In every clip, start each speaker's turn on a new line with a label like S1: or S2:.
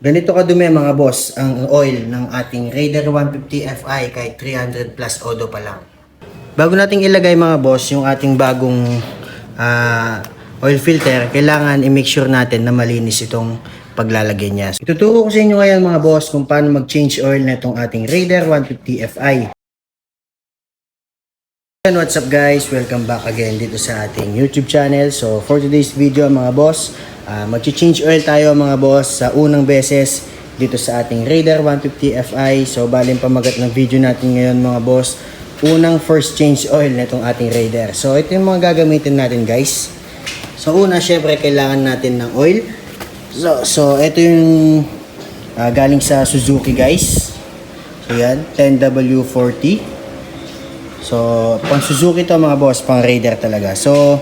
S1: Ganito kadumi mga boss ang oil ng ating Raider 150 Fi kahit 300 plus odo pa lang. Bago nating ilagay mga boss yung ating bagong oil filter, kailangan i-make sure natin na malinis itong paglalagay niya. Ituturo ko sa inyo ngayon mga boss kung paano mag-change oil na itong ating Raider 150 Fi. And what's up guys? Welcome back again dito sa ating YouTube channel. So for today's video mga boss, mag-change oil tayo mga boss sa unang beses dito sa ating Raider 150 Fi. So baling pamagat ng video natin ngayon mga boss, unang first change oil na itong ating Raider. So ito yung mga gagamitin natin guys. So una syempre kailangan natin ng oil. So ito yung galing sa Suzuki guys. So yan, 10W40. So, pang Suzuki to mga boss, pang Raider talaga. So,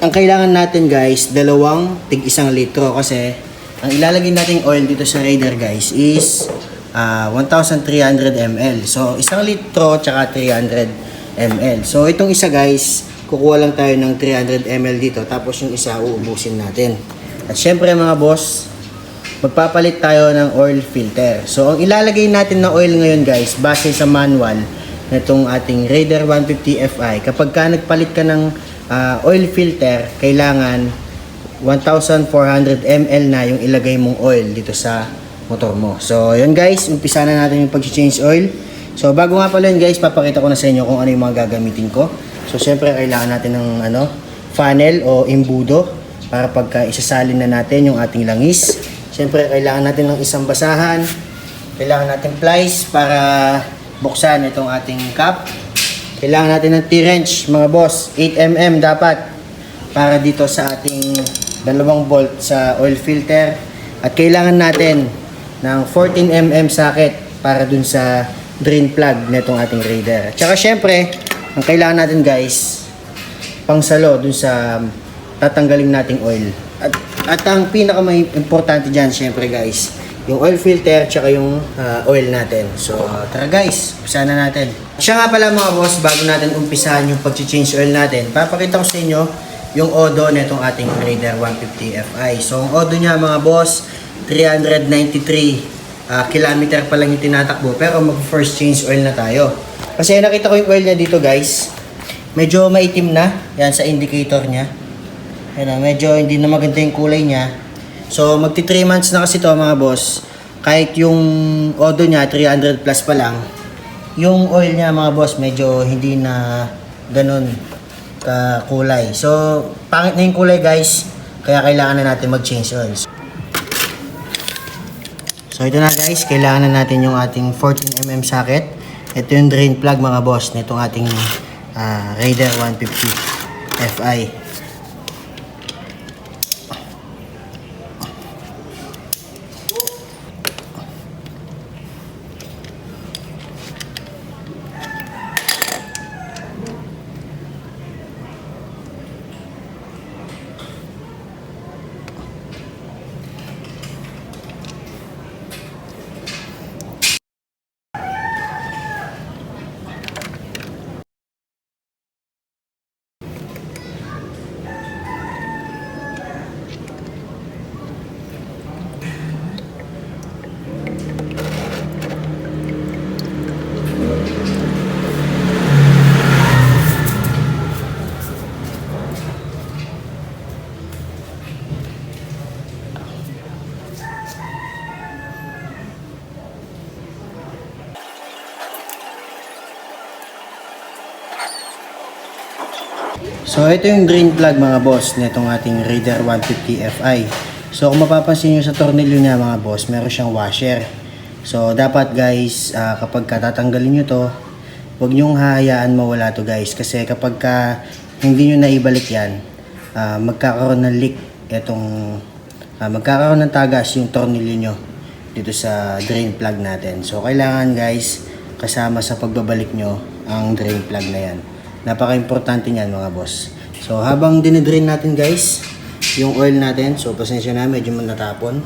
S1: ang kailangan natin guys, dalawang tig 1 litro kasi ang ilalagay nating oil dito sa Raider guys is 1,300 ml. So, 1 litro tsaka 300 ml. So, itong isa guys, kukuha lang tayo ng 300 ml dito tapos yung isa uubusin natin. At syempre mga boss, magpapalit tayo ng oil filter. So, ang ilalagay natin na oil ngayon guys, base sa manual itong ating Raider 150 Fi, kapag ka nagpalit ka ng oil filter, kailangan 1,400 ml na yung ilagay mong oil dito sa motor mo. So yun guys, umpisa na natin yung pag-change oil. So bago nga pala yun guys, papakita ko na sa inyo kung ano yung mga gagamitin ko. So syempre kailangan natin ng funnel o imbudo para pagka isasalin na natin yung ating langis. Syempre kailangan natin ng isang basahan, kailangan natin plies para buksan itong ating cap. Kailangan natin ng T-wrench mga boss, 8mm dapat para dito sa ating dalawang bolt sa oil filter. At kailangan natin ng 14mm socket para dun sa drain plug nitong ating Raider. At saka syempre, ang kailangan natin guys, pangsalo dun sa tatanggalin nating oil. At ang pinaka may importante dyan syempre guys, yung oil filter tsaka yung oil natin. So tara guys, umpisa na natin. Siya nga pala mga boss, bago natin umpisahan yung pag-change oil natin, papakita ko sa inyo yung odo na itong ating Raider 150 Fi. So ang odo niya mga boss, 393 kilometer pa lang yung tinatakbo, pero mag-first change oil na tayo. Kasi nakita ko yung oil niya dito guys, medyo maitim na, yan sa indicator niya. Yan, medyo hindi na maganda yung kulay niya. So, magti 3 months na kasi to mga boss. Kahit yung odo niya, 300 plus pa lang. Yung oil niya mga boss, medyo hindi na ganun ka kulay. So, pangit na yung kulay guys. Kaya kailangan na natin mag-change oil. So, ito na guys. Kailangan na natin yung ating 14mm socket. Ito yung drain plug mga boss nitong ating Raider 150 Fi. So ito yung drain plug mga boss nitong ating Raider 150 Fi. So kung mapapansin nyo sa tornilyo niya mga boss, meron siyang washer. So dapat guys, kapag tatanggalin nyo to, huwag nyong hahayaan mawala to guys. Kasi kapag hindi nyo naibalik yan, magkakaroon ng leak magkakaroon ng tagas yung tornilyo nyo dito sa drain plug natin. So kailangan guys, kasama sa pagbabalik nyo ang drain plug na yan. Napaka-importante niyan mga boss. So habang dinidrain natin guys yung oil natin, so pasensya na medyo natapon.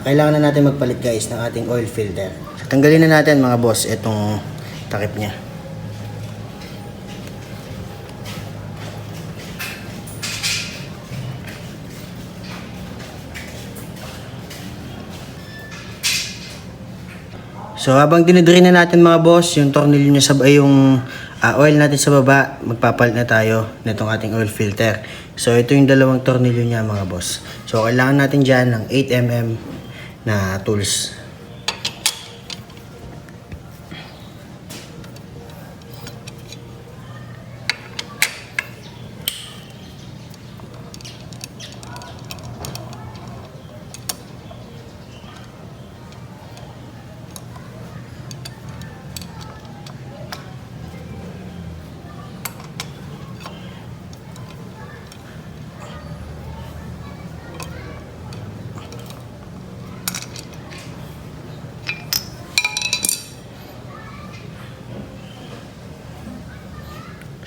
S1: Kailangan na natin magpalit guys ng ating oil filter. So, tanggalin na natin mga boss itong takip niya. So habang dinidrain na natin mga boss, yung tornilyo niya yung oil natin sa baba, magpapalit na tayo nitong ating oil filter. So ito yung dalawang tornilyo niya mga boss. So kailangan natin dyan ng 8mm na tools.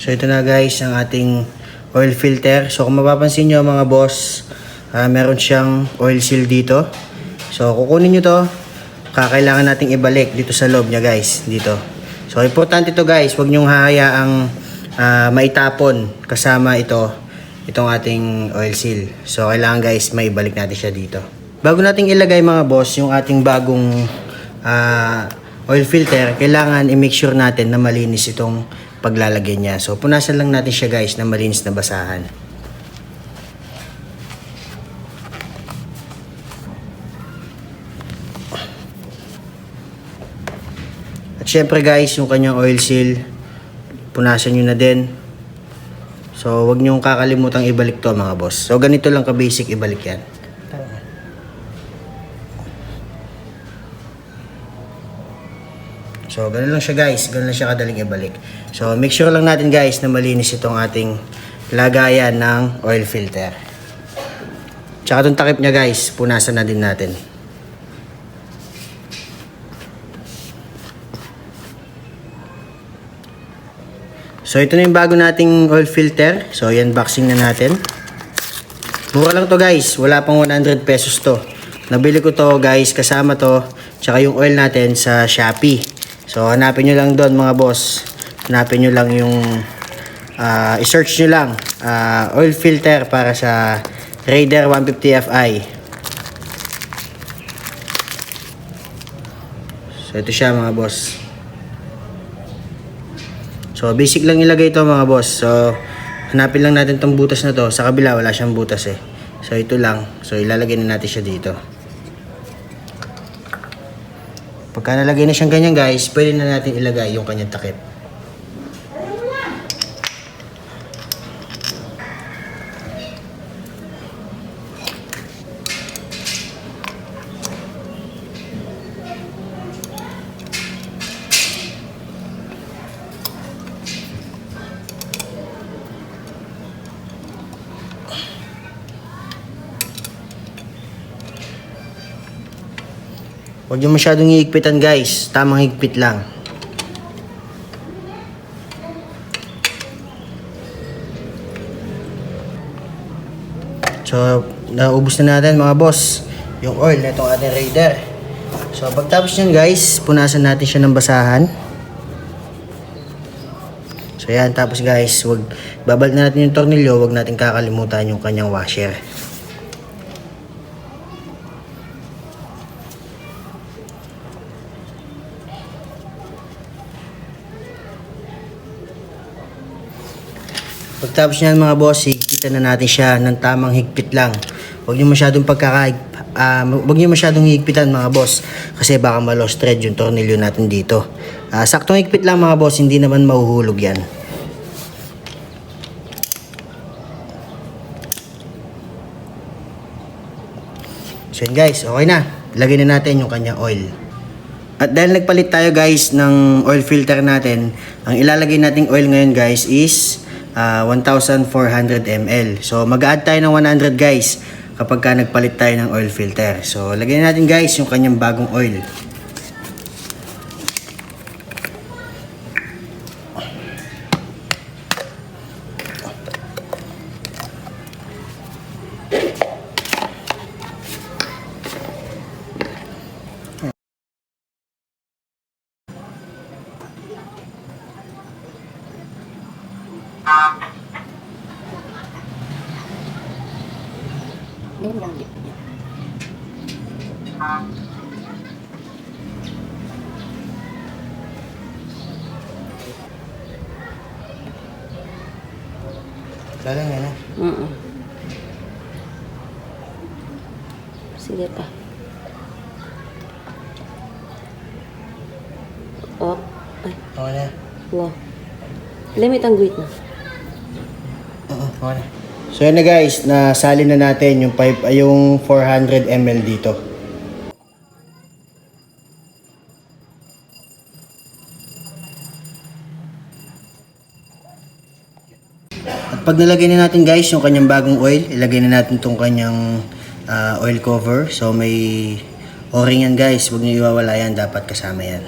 S1: So ito na guys ang ating oil filter. So kung mapapansin nyo mga boss, meron siyang oil seal dito. So kukunin nyo to, kakailangan nating ibalik dito sa loob niya guys, dito. So importante to guys, huwag nyong hahayaang maitapon kasama itong ating oil seal. So kailangan guys maibalik natin siya dito. Bago nating ilagay mga boss yung ating bagong oil filter, kailangan i-make sure natin na malinis itong paglalagay niya. So punasan lang natin siya guys na malinis na basahan. At syempre guys, yung kanyang oil seal, punasan nyo na din. So wag nyo kakalimutang ibalik to mga boss. So ganito lang ka-basic ibalik yan. So, ganun lang siya guys. Ganun lang siya kadaling ibalik. So, make sure lang natin guys na malinis itong ating lagayan ng oil filter. Tsaka itong takip niya guys, punasan na din natin. So, ito na yung bago nating oil filter. So, yan, boxing na natin. Mura lang to guys. Wala pang 100 pesos to. Nabili ko to guys, kasama to. Tsaka yung oil natin sa Shopee. So, hanapin nyo lang doon mga boss. Hanapin nyo lang yung i-search nyo lang oil filter para sa Raider 150 Fi. So, ito siya mga boss. So, basic lang ilagay ito mga boss. So, hanapin lang natin tong butas na to. Sa kabila, wala siyang butas eh. So, ito lang. So, ilalagay na natin siya dito. Pagka nalagay na siyang ganyan guys, pwede na natin ilagay yung kanyang takip. Huwag nyo masyadong hihigpitan guys. Tamang higpit lang. So, naubos na natin mga boss yung oil na itong ating Raider. So, pagtapos nyan guys, punasan natin siya ng basahan. So, yan. Tapos guys, babalik na natin yung tornilyo. Huwag natin kakalimutan yung kanyang washer. Pagtapos niyan mga boss, higpitan na natin siya ng tamang higpit lang. Huwag niyo masyadong huwag niyo masyadong higpitan mga boss kasi baka ma-lost thread yung tornilyo natin dito. Saktong higpit lang mga boss, hindi naman mahuhulog yan. So yun guys, okay na. Lagay na natin yung kanyang oil. At dahil nagpalit tayo guys ng oil filter natin, ang ilalagay nating oil ngayon guys is 1,400 ml. So mag-add tayo ng 100 guys kapag ka nagpalit tayo ng oil filter. So lagyan natin guys yung kanyang bagong oil. Lalang yan na.
S2: Sige pa. Oh. Ay.
S1: Okay na.
S2: Wow. Limit ang guhit na.
S1: Okay na. So yan na guys, nasali na natin yung pipe, yung 400 ml dito. At pag nilagay na natin guys yung kanyang bagong oil, ilagay na natin tong kanyang oil cover. So may o-ring yan guys, huwag niyo iwawala yan, dapat kasama yan.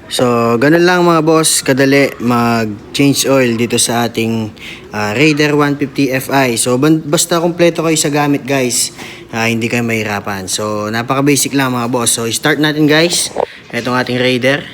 S1: So, ganun lang mga boss, kadali mag-change oil dito sa ating Raider 150 Fi. So, basta kompleto kayo sa gamit guys, hindi kayo mahirapan. So, napaka-basic lang mga boss. So, start natin guys, itong ating Raider.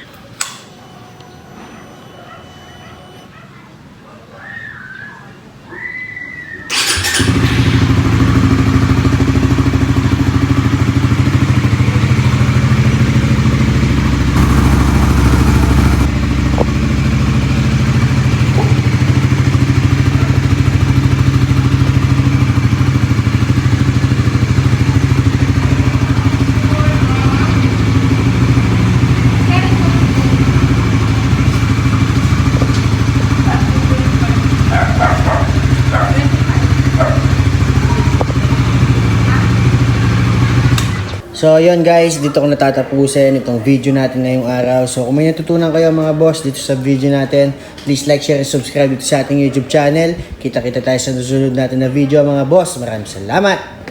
S1: So, yun guys, dito ko natatapusin itong video natin ngayong araw. So, kung may natutunan kayo mga boss dito sa video natin, please like, share, and subscribe dito sa ating YouTube channel. Kita-kita tayo sa susunod natin na video mga boss. Maraming salamat!